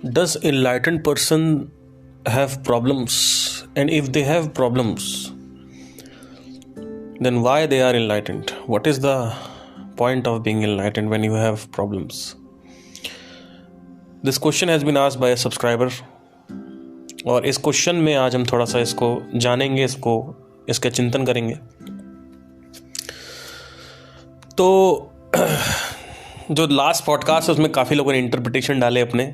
Does enlightened person have problems? And if they have problems, then why they are enlightened? What is the point of being enlightened when you have problems? This question has been asked by a subscriber, और इस question में आज हम थोड़ा सा इसको जानेंगे, इसका चिंतन करेंगे। तो जो लास्ट पॉडकास्ट है उसमें काफ़ी लोगों ने इंटरप्रिटेशन डाले अपने,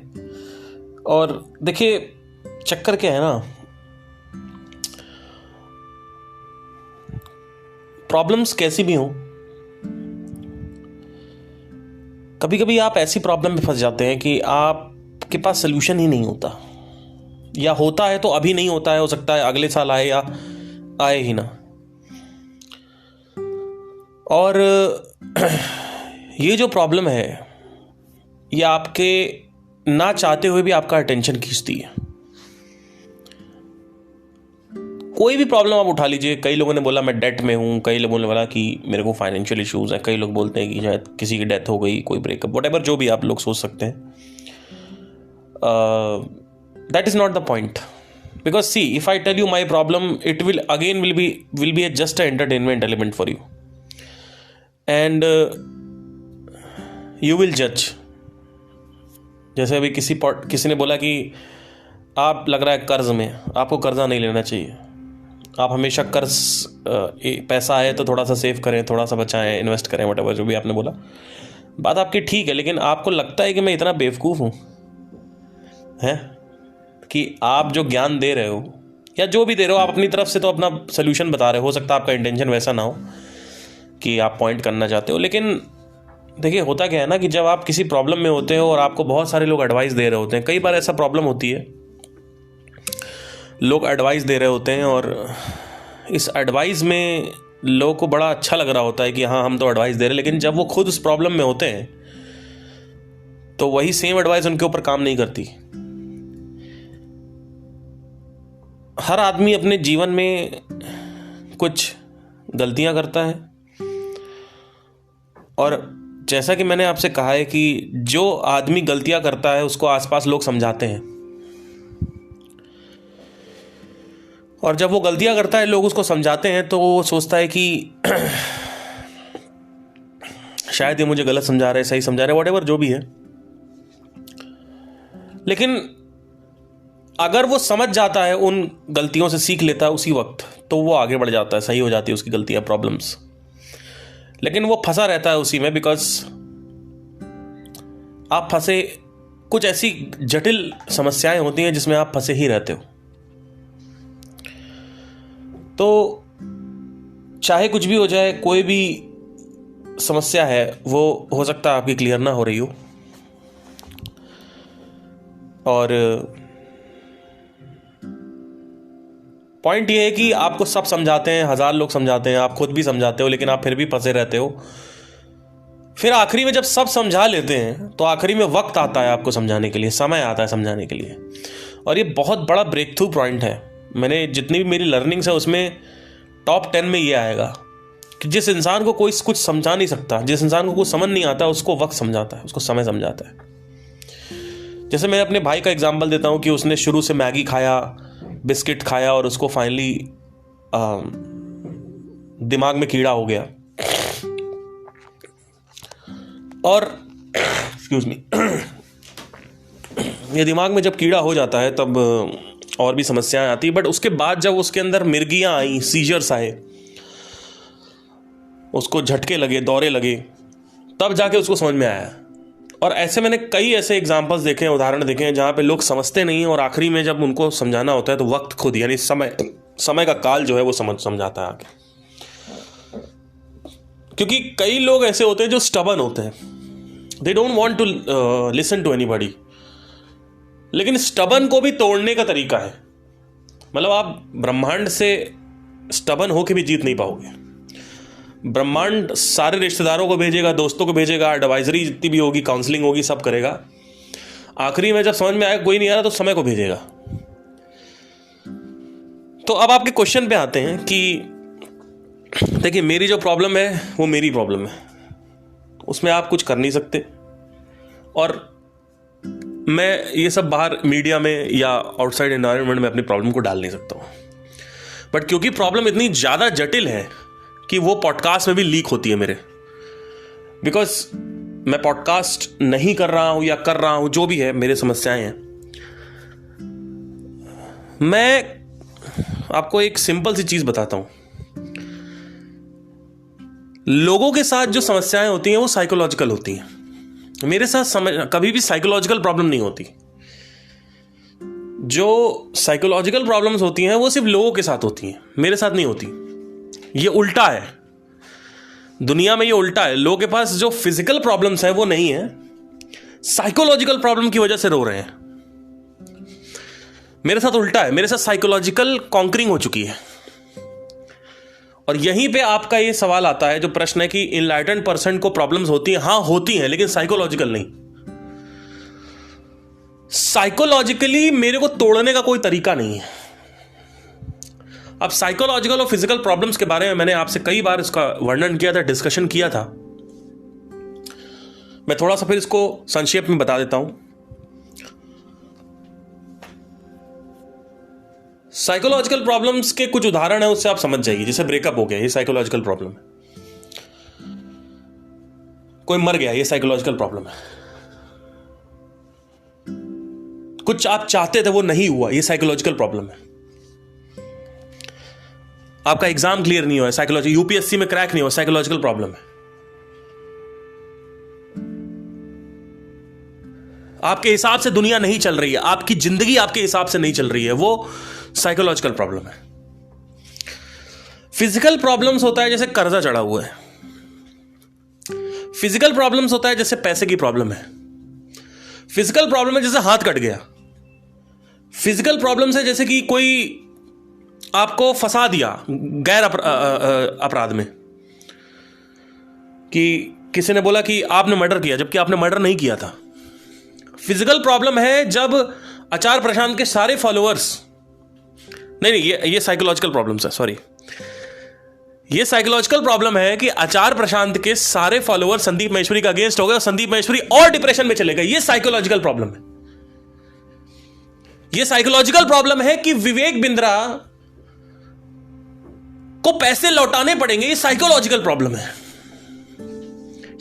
और देखिए चक्कर क्या है ना, प्रॉब्लम्स कैसी भी हों, कभी कभी आप ऐसी प्रॉब्लम में फंस जाते हैं कि आपके पास सोल्यूशन ही नहीं होता, या होता है तो अभी नहीं होता है, हो सकता है अगले साल आए या आए ही ना। और ये जो प्रॉब्लम है ये आपके ना चाहते हुए भी आपका अटेंशन खींचती है। कोई भी प्रॉब्लम आप उठा लीजिए, कई लोगों ने बोला मैं डेट में हूँ, कई लोगों ने बोला कि मेरे को फाइनेंशियल इश्यूज हैं, कई लोग बोलते हैं कि शायद किसी की डेथ हो गई, कोई ब्रेकअप, व्हाटएवर जो भी आप लोग सोच सकते हैं। That is not the point, because see if I tell you my problem, it will be just a entertainment element for you, and you will जज। जैसे अभी किसी ने बोला कि आप लग रहा है कर्ज में, आपको कर्जा नहीं लेना चाहिए, आप हमेशा कर्ज पैसा आए तो थोड़ा सा सेव करें, थोड़ा सा बचाएं, इन्वेस्ट करें, व्हाटएवर जो भी आपने बोला, बात आपकी ठीक है। लेकिन आपको लगता है कि मैं इतना बेवकूफ़ हूँ हैं कि आप जो ज्ञान दे रहे हो या जो भी दे रहे हो, आप अपनी तरफ से तो अपना सोल्यूशन बता रहे हो सकता है आपका इंटेंशन वैसा ना हो कि आप पॉइंट करना चाहते हो। लेकिन देखिए होता क्या है ना कि जब आप किसी प्रॉब्लम में होते हो और आपको बहुत सारे लोग एडवाइस दे रहे होते हैं, कई बार ऐसा प्रॉब्लम होती है, लोग एडवाइस दे रहे होते हैं और इस एडवाइस में लोगों को बड़ा अच्छा लग रहा होता है कि हाँ हम तो एडवाइस दे रहे हैं, लेकिन जब वो खुद उस प्रॉब्लम में होते हैं तो वही सेम एडवाइस उनके ऊपर काम नहीं करती। हर आदमी अपने जीवन में कुछ गलतियां करता है, और जैसा कि मैंने आपसे कहा है कि जो आदमी गलतियां करता है उसको आसपास लोग समझाते हैं, और जब वो गलतियां करता है लोग उसको समझाते हैं तो वो सोचता है कि शायद ये मुझे गलत समझा रहे, सही समझा रहे, व्हाटएवर जो भी है। लेकिन अगर वो समझ जाता है, उन गलतियों से सीख लेता है उसी वक्त, तो वो आगे बढ़ जाता है, सही हो जाती है उसकी गलतियां, प्रॉब्लम्स। लेकिन वो फंसा रहता है उसी में, बिकॉज आप फंसे, कुछ ऐसी जटिल समस्याएं होती हैं जिसमें आप फंसे ही रहते हो। तो चाहे कुछ भी हो जाए, कोई भी समस्या है वो हो सकता है आपकी क्लियर ना हो रही हो, और पॉइंट ये है कि आपको सब समझाते हैं, 1000 लोग समझाते हैं, आप खुद भी समझाते हो, लेकिन आप फिर भी फंसे रहते हो। फिर आखिरी में जब सब समझा लेते हैं तो आखिरी में वक्त आता है आपको समझाने के लिए, समय आता है समझाने के लिए। और ये बहुत बड़ा ब्रेक थ्रू पॉइंट है। मैंने जितनी भी मेरी लर्निंग्स है उसमें टॉप 10 में ये आएगा कि जिस इंसान को कोई कुछ समझा नहीं सकता, जिस इंसान को कुछ समझ नहीं आता, उसको वक्त समझाता है, उसको समय समझाता है। जैसे मैं अपने भाई का एग्जाम्पल देता हूँ कि उसने शुरू से मैगी खाया, बिस्किट खाया, और उसको फाइनली दिमाग में कीड़ा हो गया, और एक्सक्यूज मी, ये दिमाग में जब कीड़ा हो जाता है तब और भी समस्याएं आती है। बट उसके बाद जब उसके अंदर मिर्गियां आई, सीजर्स आए, उसको झटके लगे, दौरे लगे, तब जाके उसको समझ में आया। और ऐसे मैंने कई ऐसे एग्जांपल्स देखे हैं, उदाहरण देखे हैं, जहां पे लोग समझते नहीं और आखिरी में जब उनको समझाना होता है तो वक्त खुद, यानी समय का काल जो है वो समझाता है आगे। क्योंकि कई लोग ऐसे होते हैं जो स्टबर्न होते हैं, they don't want to listen to anybody. लेकिन स्टबर्न को भी तोड़ने का तरीका है, मतलब आप ब्रह्मांड से स्टबर्न होके भी जीत नहीं पाओगे। ब्रह्मांड सारे रिश्तेदारों को भेजेगा, दोस्तों को भेजेगा, एडवाइजरी जितनी भी होगी, काउंसलिंग होगी, सब करेगा। आखिरी में जब समझ में आएगा कोई नहीं आ रहा तो समय को भेजेगा। तो अब आपके क्वेश्चन पे आते हैं कि देखिए मेरी जो प्रॉब्लम है वो मेरी प्रॉब्लम है, उसमें आप कुछ कर नहीं सकते, और मैं ये सब बाहर मीडिया में या आउटसाइड एनवायरनमेंट में अपनी प्रॉब्लम को डाल नहीं सकता हूँ, बट क्योंकि प्रॉब्लम इतनी ज़्यादा जटिल है कि वो पॉडकास्ट में भी लीक होती है मेरे, बिकॉज मैं पॉडकास्ट नहीं कर रहा हूँ या कर रहा हूँ, जो भी है मेरे समस्याएं हैं। मैं आपको एक सिंपल सी चीज़ बताता हूँ, लोगों के साथ जो समस्याएं होती हैं वो साइकोलॉजिकल होती हैं। मेरे साथ कभी भी साइकोलॉजिकल प्रॉब्लम नहीं होती। जो साइकोलॉजिकल प्रॉब्लम्स होती हैं वो सिर्फ लोगों के साथ होती हैं, मेरे साथ नहीं होती। ये उल्टा है, दुनिया में ये उल्टा है। लोगों के पास जो फिजिकल प्रॉब्लम्स हैं वो नहीं है, साइकोलॉजिकल प्रॉब्लम की वजह से रो रहे हैं। मेरे साथ उल्टा है, मेरे साथ साइकोलॉजिकल कॉन्करिंग हो चुकी है। और यहीं पे आपका ये सवाल आता है, जो प्रश्न है कि इनलाइटेंड पर्सन को प्रॉब्लम्स होती हैं। हाँ होती हैं, लेकिन साइकोलॉजिकल नहीं। साइकोलॉजिकली मेरे को तोड़ने का कोई तरीका नहीं है। अब साइकोलॉजिकल और फिजिकल प्रॉब्लम्स के बारे में मैंने आपसे कई बार इसका वर्णन किया था, डिस्कशन किया था। मैं थोड़ा सा फिर इसको संक्षेप में बता देता हूं। साइकोलॉजिकल प्रॉब्लम्स के कुछ उदाहरण है, उससे आप समझ जाइए। जैसे ब्रेकअप हो गया, ये साइकोलॉजिकल प्रॉब्लम है। कोई मर गया, ये साइकोलॉजिकल प्रॉब्लम है। कुछ आप चाहते थे वो नहीं हुआ, ये साइकोलॉजिकल प्रॉब्लम है। आपका एग्जाम क्लियर नहीं हुआ, साइकोलॉजी यूपीएससी में क्रैक नहीं हुआ, साइकोलॉजिकल प्रॉब्लम है। आपके हिसाब से दुनिया नहीं चल रही है, आपकी जिंदगी आपके हिसाब से नहीं चल रही है, वो साइकोलॉजिकल प्रॉब्लम है। फिजिकल प्रॉब्लम्स होता है जैसे कर्जा चढ़ा हुआ है। फिजिकल प्रॉब्लम्स होता है जैसे पैसे की प्रॉब्लम है। फिजिकल प्रॉब्लम है जैसे हाथ कट गया। फिजिकल प्रॉब्लम्स है जैसे कि कोई आपको फंसा दिया गैर अपराध में, कि किसी ने बोला कि आपने मर्डर किया जबकि आपने मर्डर नहीं किया था। फिजिकल प्रॉब्लम है जब आचार प्रशांत के सारे फॉलोअर्स, नहीं ये साइकोलॉजिकल प्रॉब्लम्स है, सॉरी। ये साइकोलॉजिकल प्रॉब्लम है कि आचार प्रशांत के सारे फॉलोअर संदीप महेश्वरी का अगेंस्ट हो गए और संदीप महेश्वरी और डिप्रेशन में चले गए। ये साइकोलॉजिकल प्रॉब्लम है। ये साइकोलॉजिकल प्रॉब्लम है कि विवेक बिंद्रा को पैसे लौटाने पड़ेंगे। ये साइकोलॉजिकल प्रॉब्लम है।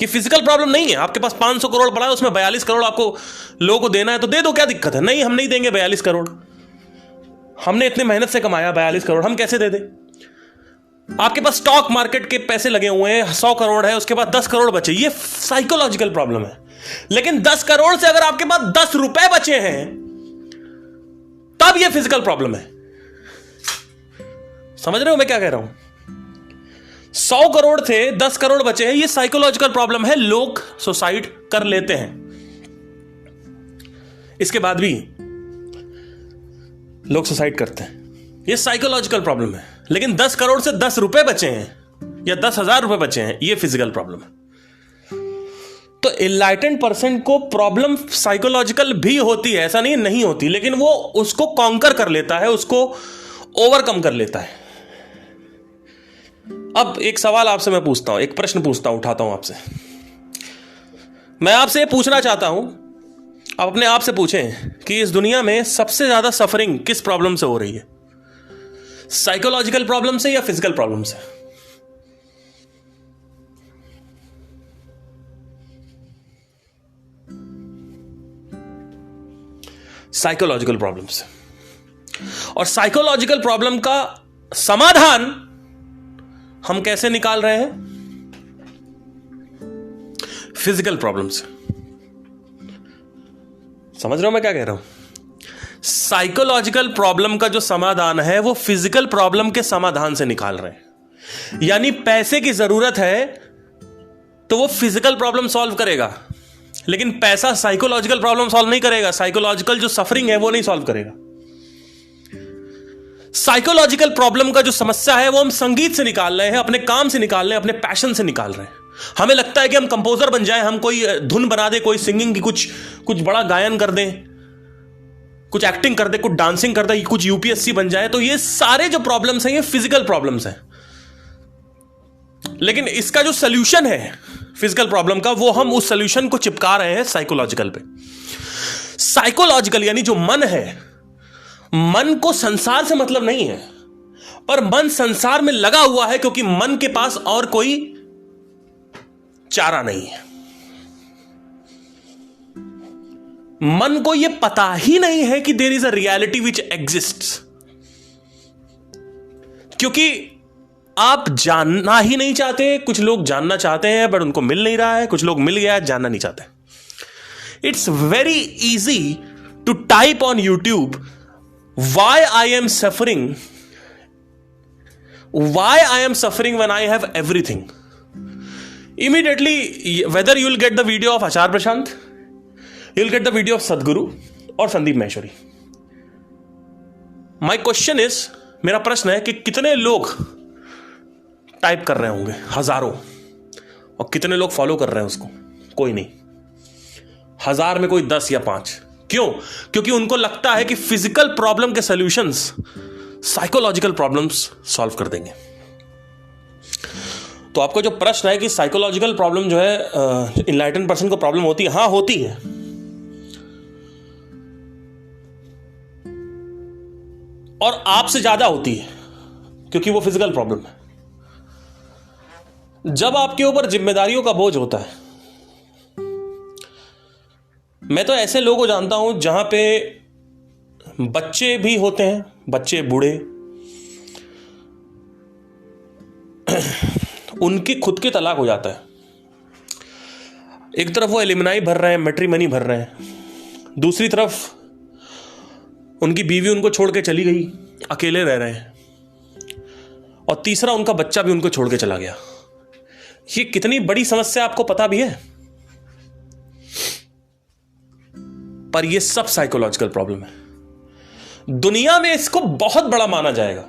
ये फिजिकल प्रॉब्लम नहीं है। आपके पास 500 करोड़ पड़ा है, उसमें 42 करोड़ आपको लोगों को देना है तो दे दो, क्या दिक्कत है? नहीं, हम नहीं देंगे 42 करोड़। हमने इतने मेहनत से कमाया 42 करोड़, हम कैसे दे दें? आपके पास स्टॉक मार्केट के पैसे लगे हुए हैं, 100 करोड़ है, उसके बाद 10 करोड़ बचे, ये साइकोलॉजिकल प्रॉब्लम है। लेकिन 10 करोड़ से अगर आपके पास 10 रुपए बचे हैं तब ये फिजिकल प्रॉब्लम है। समझ रहे हो मैं क्या कह रहा हूं? 100 करोड़ थे, 10 करोड़ बचे हैं, ये साइकोलॉजिकल प्रॉब्लम है। लोग सुसाइड कर लेते हैं, इसके बाद भी लोग सुसाइड करते हैं, ये साइकोलॉजिकल प्रॉब्लम है। लेकिन 10 करोड़ से 10 रुपए बचे हैं या 10,000 रुपए बचे हैं, ये फिजिकल प्रॉब्लम है। तो इनलाइटेंड पर्सन को प्रॉब्लम साइकोलॉजिकल भी होती है, ऐसा नहीं होती, लेकिन वो उसको कॉन्कर कर लेता है, उसको ओवरकम कर लेता है। अब एक सवाल आपसे मैं पूछता हूं, एक प्रश्न पूछता हूं, उठाता हूं आपसे। मैं आपसे पूछना चाहता हूं, आप अपने आप से पूछें कि इस दुनिया में सबसे ज्यादा सफरिंग किस प्रॉब्लम से हो रही है? साइकोलॉजिकल प्रॉब्लम से या फिजिकल प्रॉब्लम से? साइकोलॉजिकल प्रॉब्लम से। और साइकोलॉजिकल प्रॉब्लम का समाधान हम कैसे निकाल रहे हैं? फिजिकल प्रॉब्लम से। समझ रहे हो मैं क्या कह रहा हूं? साइकोलॉजिकल प्रॉब्लम का जो समाधान है वो फिजिकल प्रॉब्लम के समाधान से निकाल रहे हैं। यानी पैसे की जरूरत है तो वो फिजिकल प्रॉब्लम सॉल्व करेगा, लेकिन पैसा साइकोलॉजिकल प्रॉब्लम सॉल्व नहीं करेगा। साइकोलॉजिकल जो सफरिंग है वो नहीं सॉल्व करेगा। साइकोलॉजिकल प्रॉब्लम का जो समस्या है वो हम संगीत से निकाल रहे हैं, अपने काम से निकाल रहे हैं, अपने पैशन से निकाल रहे हैं। हमें लगता है कि हम कंपोजर बन जाएं, हम कोई धुन बना दे, कोई सिंगिंग की कुछ बड़ा गायन कर दें, कुछ एक्टिंग कर दे, कुछ डांसिंग कर दे, कुछ यूपीएससी बन जाए। तो ये सारे जो प्रॉब्लम्स हैं ये फिजिकल प्रॉब्लम्स हैं। लेकिन इसका जो सॉल्यूशन है फिजिकल प्रॉब्लम का, वो हम उस सॉल्यूशन को चिपका रहे हैं साइकोलॉजिकल पे। साइकोलॉजिकल यानी जो मन है, मन को संसार से मतलब नहीं है, पर मन संसार में लगा हुआ है क्योंकि मन के पास और कोई चारा नहीं है। मन को यह पता ही नहीं है कि there is a reality which exists, क्योंकि आप जानना ही नहीं चाहते। कुछ लोग जानना चाहते हैं बट उनको मिल नहीं रहा है, कुछ लोग मिल गया है, जानना नहीं चाहते। It's very easy to type on YouTube why I am suffering, why I am suffering when I have everything. Immediately whether you will get the video of Acharya Prashant, you will get the video of Sadhguru और Sandeep Maheshwari. My question is, मेरा प्रश्न है कि कितने लोग type कर रहे होंगे? हजारों। और कितने लोग फॉलो कर रहे हैं उसको? कोई नहीं। 1000 में कोई 10 या 5। क्यों? क्योंकि उनको लगता है कि फिजिकल प्रॉब्लम के सॉल्यूशंस साइकोलॉजिकल प्रॉब्लम्स सॉल्व कर देंगे। तो आपका जो प्रश्न है कि साइकोलॉजिकल प्रॉब्लम जो है इनलाइटन पर्सन को प्रॉब्लम होती है, हां होती है। और आपसे ज्यादा होती है क्योंकि वो फिजिकल प्रॉब्लम है। जब आपके ऊपर जिम्मेदारियों का बोझ होता है, मैं तो ऐसे लोगों को जानता हूं जहां पे बच्चे भी होते हैं, बच्चे बूढ़े, उनकी खुद की तलाक हो जाता है। एक तरफ वो एलिमनाई भर रहे हैं, मैट्रिमनी भर रहे हैं, दूसरी तरफ उनकी बीवी उनको छोड़ के चली गई, अकेले रह रहे हैं, और तीसरा उनका बच्चा भी उनको छोड़ के चला गया। ये कितनी बड़ी समस्या आपको पता भी है? पर ये सब साइकोलॉजिकल प्रॉब्लम है। दुनिया में इसको बहुत बड़ा माना जाएगा।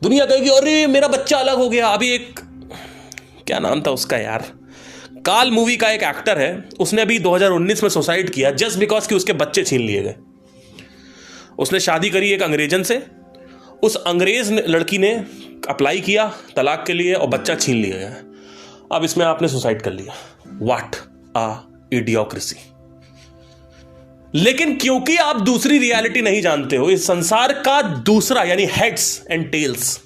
दुनिया कहेगी अरे मेरा बच्चा अलग हो गया। अभी एक, क्या नाम था उसका यार, काल मूवी का एक एक्टर है, उसने अभी 2019 में सुसाइड किया जस्ट बिकॉज कि उसके बच्चे छीन लिए गए। उसने शादी करी एक अंग्रेजन से, उस अंग्रेज लड़की ने अप्लाई किया तलाक के लिए और बच्चा छीन लिया गया। अब इसमें आपने सुसाइड कर लिया। व्हाट आ इडियोक्रेसी। लेकिन क्योंकि आप दूसरी रियलिटी नहीं जानते हो, इस संसार का दूसरा यानी हेड्स एंड टेल्स,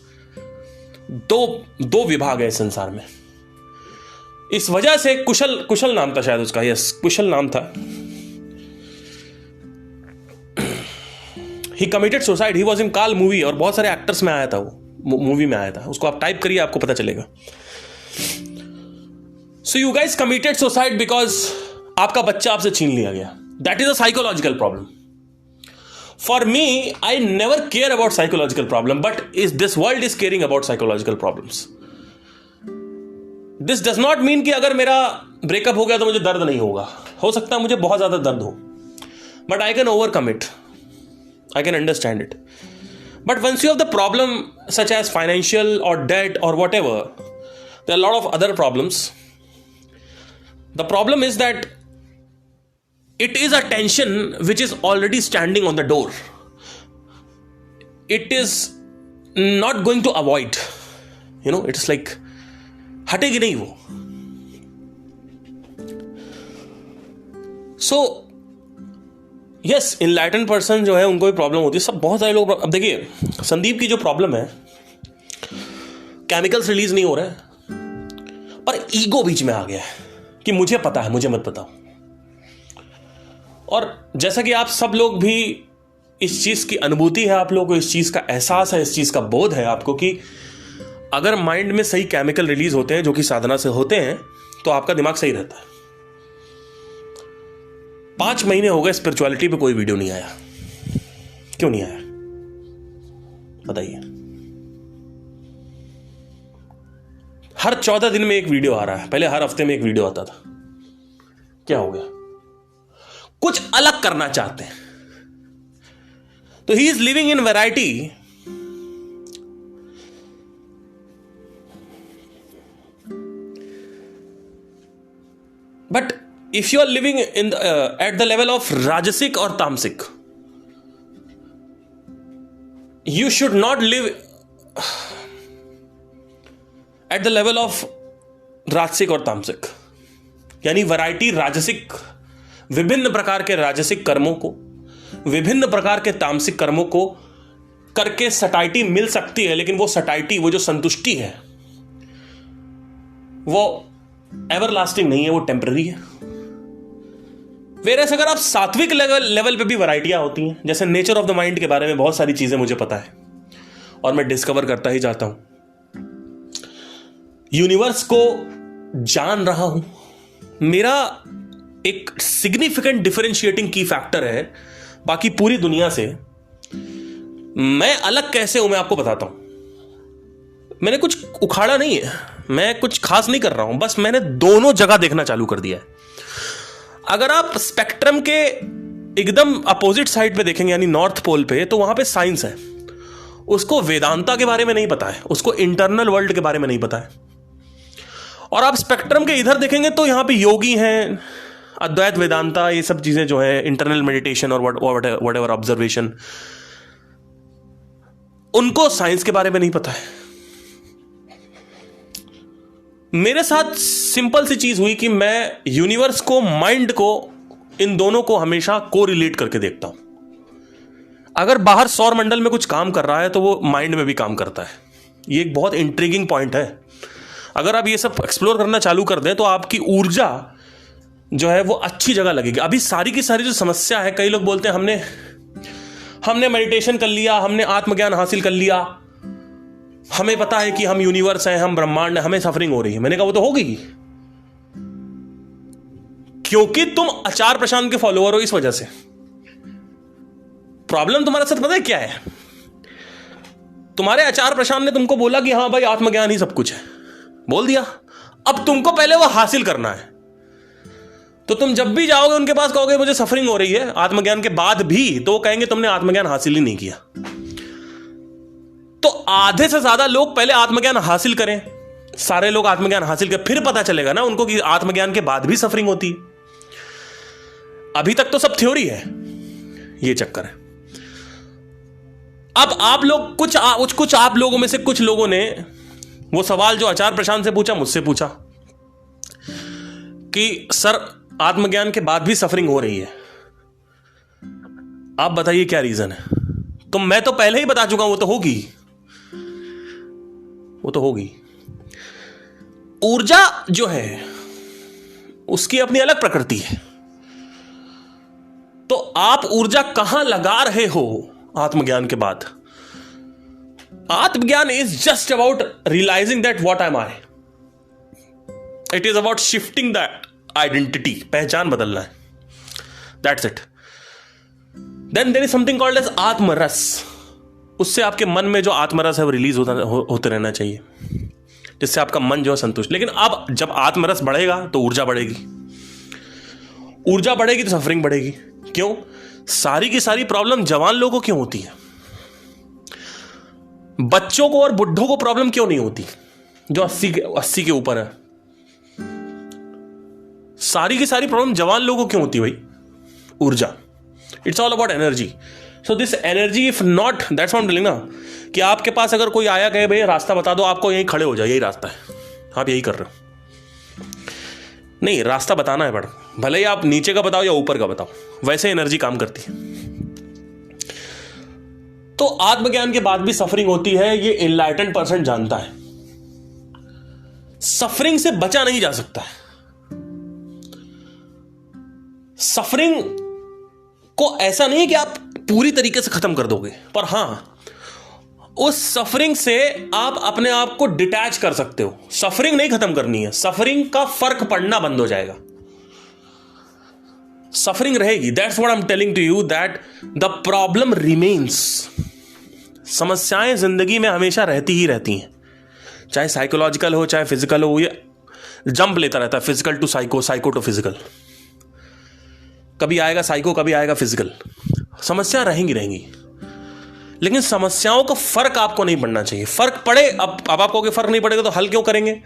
दो विभाग है इस संसार में। इस वजह से कुशल नाम था शायद उसका, यस कुशल नाम था, he committed suicide, he was in Kaal movie, और बहुत सारे एक्टर्स में आया था, वो मूवी में आया था। उसको आप टाइप करिए, आपको पता चलेगा। So you guys committed suicide because आपका बच्चा आपसे छीन लिया गया। That is a psychological problem. For me, I never care about psychological problem, but is this world is caring about psychological problems. This does not mean कि अगर मेरा breakup हो गया तो मुझे दर्द नहीं होगा। हो सकता है मुझे बहुत ज्यादा दर्द हो, but I can overcome it, I can understand it. But once you have the problem such as financial or debt or whatever, there are a lot of other problems. The problem is that it is a tension which is already standing on the door. It is not going to avoid. You know, it's like हटेगी नहीं वो. So yes, enlighten person जो है उनको भी problem होती है, सब बहुत सारे लोग। अब देखिए, संदीप की जो प्रॉब्लम है, केमिकल्स रिलीज नहीं हो रहे हैं, पर ईगो बीच में आ गया है कि मुझे पता है, मुझे मत बताओ। और जैसा कि आप सब लोग भी इस चीज की अनुभूति है, आप लोगों को इस चीज का एहसास है, इस चीज का बोध है आपको कि अगर माइंड में सही केमिकल रिलीज होते हैं जो कि साधना से होते हैं, तो आपका दिमाग सही रहता है। 5 महीने हो गए स्पिरिचुअलिटी पे कोई वीडियो नहीं आया। क्यों नहीं आया बताइए? हर 14 दिन में एक वीडियो आ रहा है, पहले हर हफ्ते में एक वीडियो आता था। क्या हो गया? कुछ अलग करना चाहते हैं। तो he is living in variety. But if you are living in at the level of rajasic or tamasic, you should not live at the level of rajasic और तामसिक। यानी वैरायटी राजसिक विभिन्न प्रकार के राजसिक कर्मों को, विभिन्न प्रकार के तामसिक कर्मों को करके सटाइटी मिल सकती है, लेकिन वो सटाइटी, वो जो संतुष्टि है, वो एवरलास्टिंग नहीं है, वो टेम्पररी है। वेरएस अगर आप सात्विक लेवल पे भी वैरायटियां होती हैं, जैसे नेचर ऑफ द माइंड के बारे में बहुत सारी चीजें मुझे पता है और मैं डिस्कवर करता ही जाता हूं, यूनिवर्स को जान रहा हूं। मेरा एक सिग्निफिकेंट डिफरेंशिएटिंग की फैक्टर है बाकी पूरी दुनिया से। मैं अलग कैसे हूं मैं आपको बताता हूं। मैंने कुछ उखाड़ा नहीं है, मैं कुछ खास नहीं कर रहा हूं, बस मैंने दोनों जगह देखना चालू कर दिया है। अगर आप स्पेक्ट्रम के एकदम अपोजिट साइड पे देखेंगे, यानी नॉर्थ पोल पे, तो वहां पे साइंस है, उसको वेदांता के बारे में नहीं पता है, उसको इंटरनल वर्ल्ड के बारे में नहीं पता है। और आप स्पेक्ट्रम के इधर देखेंगे तो यहां पे योगी हैं, अद्वैत वेदांता, ये सब चीजें जो है, इंटरनल मेडिटेशन और वट एवर ऑब्जर्वेशन, उनको साइंस के बारे में नहीं पता है। मेरे साथ सिंपल सी चीज हुई कि मैं यूनिवर्स को, माइंड को, इन दोनों को हमेशा को रिलेट करके देखता हूं। अगर बाहर सौर मंडल में कुछ काम कर रहा है तो वो माइंड में भी काम करता है। ये एक बहुत इंट्रिगिंग पॉइंट है। अगर आप ये सब एक्सप्लोर करना चालू कर दें तो आपकी ऊर्जा जो है वो अच्छी जगह लगेगी। अभी सारी की सारी जो समस्या है, कई लोग बोलते हैं हमने मेडिटेशन कर लिया, हमने आत्मज्ञान हासिल कर लिया, हमें पता है कि हम यूनिवर्स हैं, हम ब्रह्मांड हैं, हमें सफरिंग हो रही है। मैंने कहा वो तो होगी, क्योंकि तुम आचार प्रशांत के फॉलोअर हो, इस वजह से। प्रॉब्लम तुम्हारे साथ पता है क्या है? तुम्हारे आचार प्रशांत ने तुमको बोला कि हाँ भाई आत्मज्ञान ही सब कुछ है, बोल दिया। अब तुमको पहले वो हासिल करना है। तो तुम जब भी जाओगे उनके पास, कहोगे मुझे सफरिंग हो रही है आत्मज्ञान के बाद भी, तो वो कहेंगे तुमने आत्मज्ञान हासिल ही नहीं किया। तो आधे से ज्यादा लोग पहले आत्मज्ञान हासिल करें, सारे लोग आत्मज्ञान हासिल करें, फिर पता चलेगा ना उनको कि आत्मज्ञान के बाद भी सफरिंग होती है। अभी तक तो सब थ्योरी है, ये चक्कर है। अब आप लोग कुछ आप लोगों में से कुछ लोगों ने वो सवाल जो आचार्य प्रशांत से पूछा, मुझसे पूछा कि सर आत्मज्ञान के बाद भी सफरिंग हो रही है, आप बताइए क्या रीजन है? तो मैं तो पहले ही बता चुका हूं, वो तो होगी। ऊर्जा जो है उसकी अपनी अलग प्रकृति है। तो आप ऊर्जा कहां लगा रहे हो आत्मज्ञान के बाद? आत्मज्ञान is just about realizing that what am I. It is about shifting that identity, पहचान बदलना है, that's it. Then there is something called as आत्मरस। उससे आपके मन में जो आत्मरस है वो रिलीज होते रहना चाहिए, जिससे आपका मन जो है संतुष्ट। लेकिन अब जब आत्मरस बढ़ेगा तो ऊर्जा बढ़ेगी, ऊर्जा बढ़ेगी तो सफरिंग बढ़ेगी। क्यों? सारी की सारी प्रॉब्लम जवान लोगों को क्यों होती है? बच्चों को और बुढ़ों को प्रॉब्लम क्यों नहीं होती जो 80 के ऊपर है? सारी की सारी प्रॉब्लम जवान लोगों को क्यों होती है भाई? ऊर्जा। It's all about energy. So this energy if not, that's what I am telling ना, कि आपके पास अगर कोई आया कहे भाई रास्ता बता दो, आपको यहीं खड़े हो जाए, यही रास्ता है, आप यही कर रहे हो। नहीं, रास्ता बताना है बड़ा, भले ही आप नीचे का बताओ या ऊपर का बताओ, वैसे एनर्जी काम करती है। तो आत्मज्ञान के बाद भी सफरिंग होती है, ये एनलाइटेंड पर्सन जानता है। सफरिंग से बचा नहीं जा सकता है। सफरिंग को ऐसा नहीं है कि आप पूरी तरीके से खत्म कर दोगे, पर हां उस सफरिंग से आप अपने आप को डिटैच कर सकते हो। सफरिंग नहीं खत्म करनी है, सफरिंग का फर्क पड़ना बंद हो जाएगा। सफरिंग रहेगी, that's what I am telling to you, that the problem remains. समस्याएं जिंदगी में हमेशा रहती ही रहती हैं, चाहे साइकोलॉजिकल हो चाहे फिजिकल हो। ये जंप लेता रहता है, physical to psycho, psycho to physical. कभी आएगा साइको, कभी आएगा फिजिकल। समस्या रहेंगी, लेकिन समस्याओं का फर्क आपको नहीं पड़ना चाहिए। फर्क पड़े, अब आप कहोगे फर्क नहीं पड़ेगा तो हल क्यों करेंगे?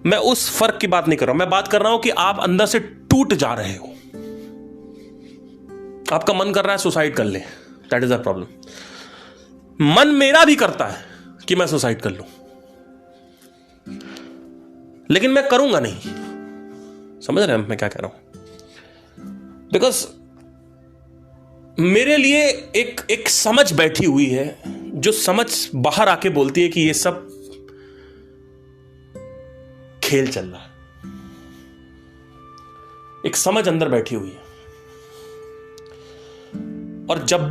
मैं उस फर्क की बात नहीं कर रहा हूं, मैं बात कर रहा हूं कि आप अंदर से टूट जा रहे हो। आपका मन कर रहा है सुसाइड कर ले, दैट इज द प्रॉब्लम। मन मेरा भी करता है कि मैं सुसाइड कर लूं, लेकिन मैं करूंगा नहीं। समझ रहे हैं मैं क्या कह रहा हूं? बिकॉज मेरे लिए एक समझ बैठी हुई है, जो समझ बाहर आके बोलती है कि ये सब खेल चल रहा है। एक समझ अंदर बैठी हुई है, और जब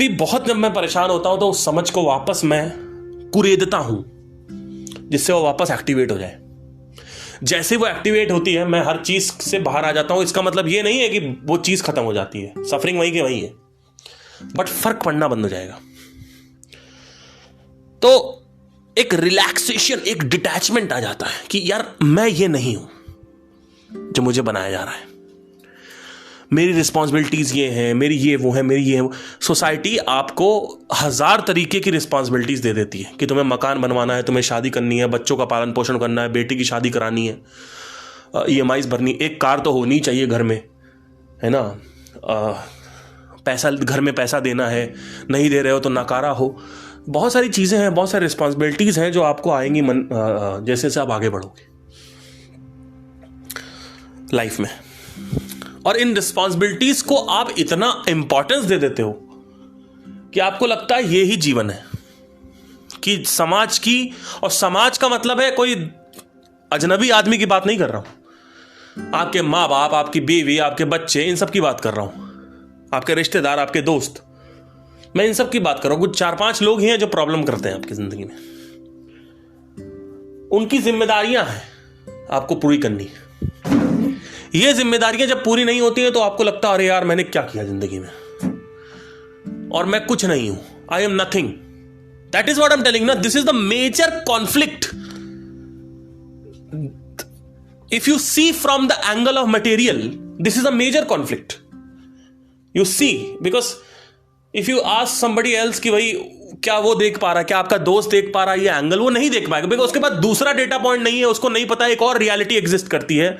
मैं परेशान होता हूं तो उस समझ को वापस मैं कुरेदता हूं, जिससे वो वापस एक्टिवेट हो जाए। जैसे वो एक्टिवेट होती है, मैं हर चीज से बाहर आ जाता हूं। इसका मतलब ये नहीं है कि वो चीज खत्म हो जाती है, सफरिंग वहीं की वहीं है, बट फर्क पड़ना बंद हो जाएगा। तो एक रिलैक्सेशन, एक डिटैचमेंट आ जाता है कि यार मैं ये नहीं हूं जो मुझे बनाया जा रहा है, मेरी रिस्पॉन्सिबिलिटीज ये हैं, मेरी ये वो है, मेरी ये वो। सोसाइटी आपको 1000 तरीके की रिस्पॉन्सिबिलिटीज दे देती है कि तुम्हें मकान बनवाना है, तुम्हें शादी करनी है, बच्चों का पालन पोषण करना है, बेटी की शादी करानी है, EMIs भरनी, एक कार तो होनी चाहिए घर में, है ना, पैसा घर में पैसा देना है, नहीं दे रहे हो तो नकारा हो। बहुत सारी चीजें हैं, बहुत सारी रिस्पॉन्सिबिलिटीज हैं जो आपको आएंगी जैसे जैसे आप आगे बढ़ोगे लाइफ में। और इन रिस्पॉन्सिबिलिटीज को आप इतना इंपॉर्टेंस दे देते हो कि आपको लगता है ये ही जीवन है, कि समाज की, और समाज का मतलब है कोई अजनबी आदमी की बात नहीं कर रहा हूं, आपके माँ बाप, आपकी बीवी, आपके बच्चे, इन सब की बात कर रहा हूं, आपके रिश्तेदार, आपके दोस्त, मैं इन सब की बात कर रहा हूं। कुछ 4-5 लोग ही हैं जो प्रॉब्लम करते हैं आपकी जिंदगी में। उनकी जिम्मेदारियां हैं आपको पूरी करनी है। ये जिम्मेदारियां जब पूरी नहीं होती हैं तो आपको लगता है अरे यार मैंने क्या किया जिंदगी में, और मैं कुछ नहीं हूं, I am nothing. That is what I am telling ना, this is the major conflict. If you see from the angle of material, this is a major conflict you see, because if you ask somebody else कि भाई क्या वो देख पा रहा है, क्या आपका दोस्त देख पा रहा है ये एंगल, वो नहीं देख पाएगा, बिकॉज उसके पास दूसरा डेटा पॉइंट नहीं है, उसको नहीं पता एक और रियलिटी एग्जिस्ट करती है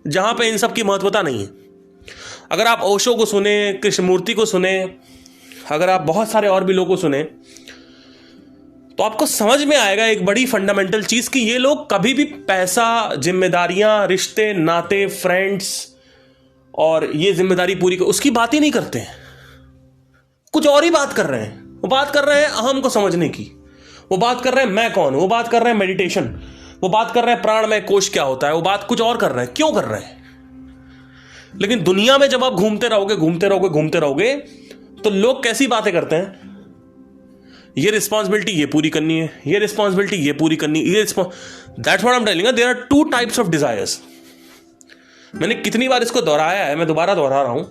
जहां पे इन सब की महत्वता नहीं है। अगर आप ओशो को सुने, कृष्णमूर्ति को सुने, अगर आप बहुत सारे और भी लोगों को सुने, तो आपको समझ में आएगा एक बड़ी फंडामेंटल चीज कि ये लोग कभी भी पैसा, जिम्मेदारियां, रिश्ते, नाते, फ्रेंड्स और ये जिम्मेदारी पूरी उसकी बात ही नहीं करते हैं, कुछ और ही बात कर रहे हैं। वो बात कर रहे हैं अहम को समझने की, वो बात कर रहे हैं मैं कौन हूं, वो बात कर रहे हैं मेडिटेशन, वो बात कर रहे हैं प्राणमय कोश क्या होता है, वो बात कुछ और कर रहे हैं। क्यों कर रहे हैं? लेकिन दुनिया में जब आप घूमते रहोगे तो लोग कैसी बातें करते हैं, ये रिस्पॉन्सिबिलिटी ये पूरी करनी है, ये रिस्पॉन्सिबिलिटी ये पूरी करनी है, that's what I am telling, there are 2 types of desires. मैंने कितनी बार इसको दोहराया है, मैं दोबारा दोहरा रहा हूं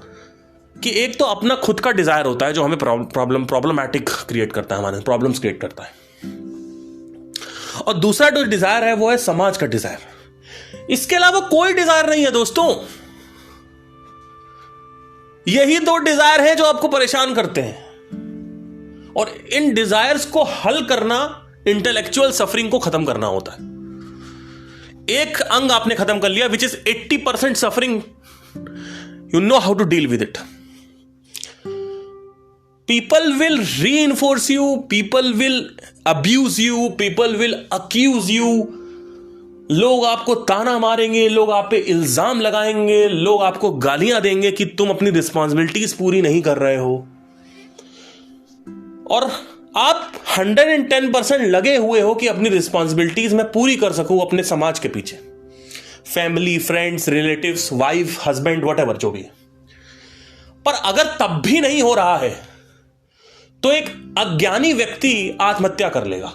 कि एक तो अपना खुद का डिजायर होता है जो हमें प्रॉब्लमैटिक क्रिएट करता है, हमारे प्रॉब्लम्स क्रिएट करता है, और दूसरा जो डिजायर है वो है समाज का डिजायर। इसके अलावा कोई डिजायर नहीं है दोस्तों। यही 2 डिजायर है जो आपको परेशान करते हैं, और इन डिजायर्स को हल करना इंटेलेक्चुअल सफरिंग को खत्म करना होता है। एक अंग आपने खत्म कर लिया, which is 80% suffering, you know how to deal with it. People will reinforce you, people will abuse you, people will accuse you. लोग आपको ताना मारेंगे, लोग आप पे इल्जाम लगाएंगे, लोग आपको गालियां देंगे कि तुम अपनी रिस्पॉन्सिबिलिटीज पूरी नहीं कर रहे हो, और आप 110% लगे हुए हो कि अपनी रिस्पॉन्सिबिलिटीज मैं पूरी कर सकूं अपने समाज के पीछे, family, friends, relatives, wife, husband, whatever जो भी है। पर अगर तब भी नहीं हो रहा है तो एक अज्ञानी व्यक्ति आत्महत्या कर लेगा।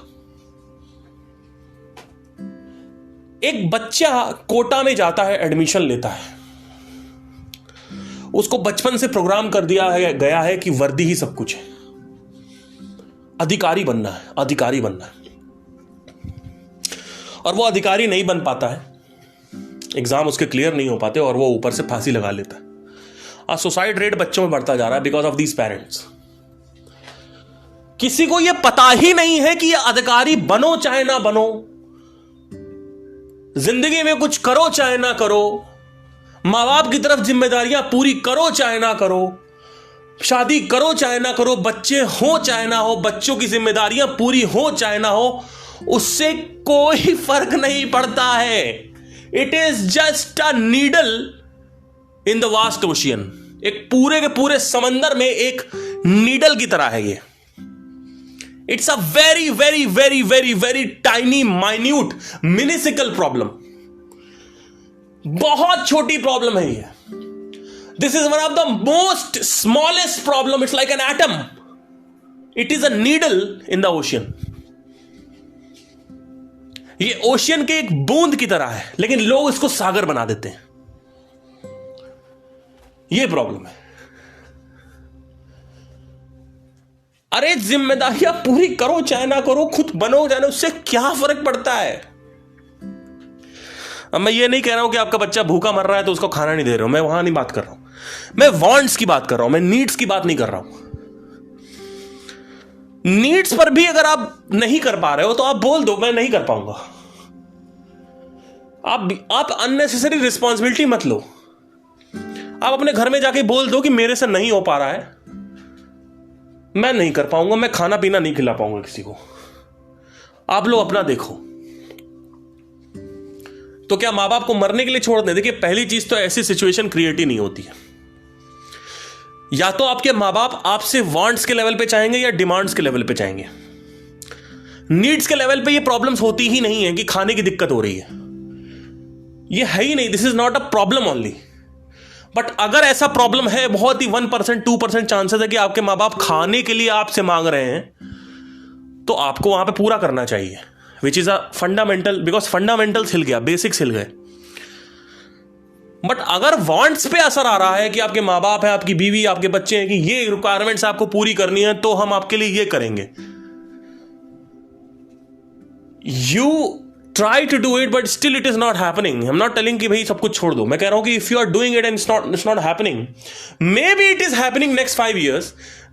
एक बच्चा कोटा में जाता है, एडमिशन लेता है, उसको बचपन से प्रोग्राम कर दिया गया है कि वर्दी ही सब कुछ है, अधिकारी बनना है, अधिकारी बनना है, और वो अधिकारी नहीं बन पाता है, एग्जाम उसके क्लियर नहीं हो पाते, और वो ऊपर से फांसी लगा लेता है। आज सुसाइड रेट बच्चों में बढ़ता जा रहा है बिकॉज ऑफ दीज पेरेंट्स। किसी को यह पता ही नहीं है कि ये अधिकारी बनो चाहे ना बनो, जिंदगी में कुछ करो चाहे ना करो, मां बाप की तरफ जिम्मेदारियां पूरी करो चाहे ना करो, शादी करो चाहे ना करो, बच्चे हो चाहे ना हो, बच्चों की जिम्मेदारियां पूरी हो चाहे ना हो, उससे कोई फर्क नहीं पड़ता है। It is just a needle in the vast ocean. एक पूरे के पूरे समंदर में एक नीडल की तरह है ये। It's a very very very very very tiny minute minuscule problem, बहुत छोटी प्रॉब्लम है ये। This is one of the most smallest problem, it's like an atom, it is a needle in the ocean. ये ocean के एक बूंद की तरह है, लेकिन लोग इसको सागर बना देते हैं। ये प्रॉब्लम है। अरे जिम्मेदारियां पूरी करो चाहे ना करो, खुद बनो चाहे ना, उससे क्या फर्क पड़ता है। अब मैं ये नहीं कह रहा हूं कि आपका बच्चा भूखा मर रहा है तो उसको खाना नहीं दे रहा हूं, मैं वहां नहीं बात कर रहा हूं। मैं वांट्स की बात कर रहा हूं, मैं नीड्स की बात नहीं कर रहा हूं। नीड्स पर भी अगर आप नहीं कर पा रहे हो तो आप बोल दो मैं नहीं कर पाऊंगा। आप अननेसेसरी रिस्पॉन्सिबिलिटी मत लो। आप अपने घर में जाके बोल दो कि मेरे से नहीं हो पा रहा है, मैं नहीं कर पाऊंगा, मैं खाना पीना नहीं खिला पाऊंगा किसी को, आप लोग अपना देखो। तो क्या मां बाप को मरने के लिए छोड़ दें? देखिए पहली चीज तो ऐसी सिचुएशन क्रिएट ही नहीं होती है। या तो आपके मां बाप आपसे वांट्स के लेवल पे चाहेंगे या डिमांड्स के लेवल पे चाहेंगे। नीड्स के लेवल पे ये प्रॉब्लम्स होती ही नहीं है कि खाने की दिक्कत हो रही है, ये है ही नहीं। This is not a problem only. But अगर ऐसा प्रॉब्लम है, बहुत ही 1% 2% चांसेस है कि आपके मां बाप खाने के लिए आपसे मांग रहे हैं, तो आपको वहां पे पूरा करना चाहिए, which is a fundamental, because fundamentals हिल गया, बेसिक्स हिल गए। बट अगर वांट्स पे असर आ रहा है कि आपके मां बाप है, आपकी बीवी, आपके बच्चे हैं कि ये रिक्वायरमेंट्स आपको पूरी करनी है तो हम आपके लिए ये करेंगे, you try to do it but still it is not happening. I am not telling कि भाई सब कुछ छोड़ दो, मैं कह रहा हूं कि if you are doing it and it's not happening, maybe it is happening next 5 years,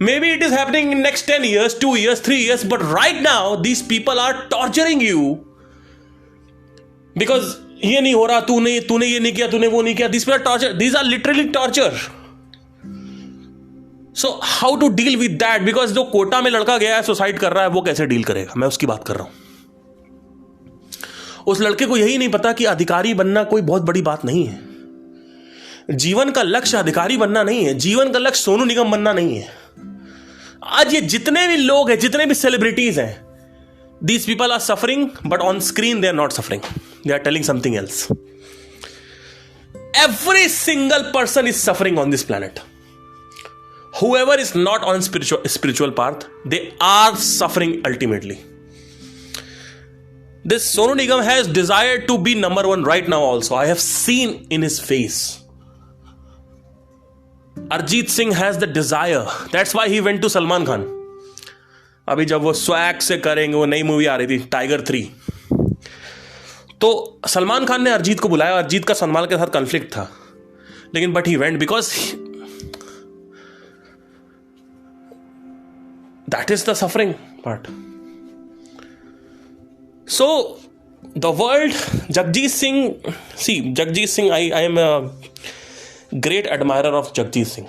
maybe it is happening in next 10 years, 2 years, 3 years, but right now these people are torturing you because ये नहीं हो रहा, तूने ये नहीं किया, तूने वो नहीं किया। This torture, these are literally torture. So how to deal with that? Because जो कोटा में लड़का गया है, सुसाइड कर रहा है, वो कैसे डील करेगा, मैं उसकी बात कर रहा हूं। उस लड़के को यही नहीं पता कि अधिकारी बनना कोई बहुत बड़ी बात नहीं है। जीवन का लक्ष्य अधिकारी बनना नहीं है, जीवन का लक्ष्य सोनू निगम बनना नहीं है। आज ये जितने भी लोग हैं, जितने भी सेलिब्रिटीज हैं, these people are suffering, but on screen they are not suffering, they are telling something else. Every single person is suffering on this planet. Whoever is not on spiritual path, they are suffering ultimately. This Sonu Nigam has desired to be number one right now also. I have seen in his face. Arjit Singh has the desire. That's why he went to Salman Khan. अभी जब वो swag से करेंगे, वो नई movie आ रही थी tiger 3, तो सलमान खान ने अरिजीत को बुलाया। अरिजीत का सलमान के साथ कॉन्फ्लिक्ट था, लेकिन but he went because that is the suffering part. So the world, Jagjit Singh, I am a great admirer of Jagjit Singh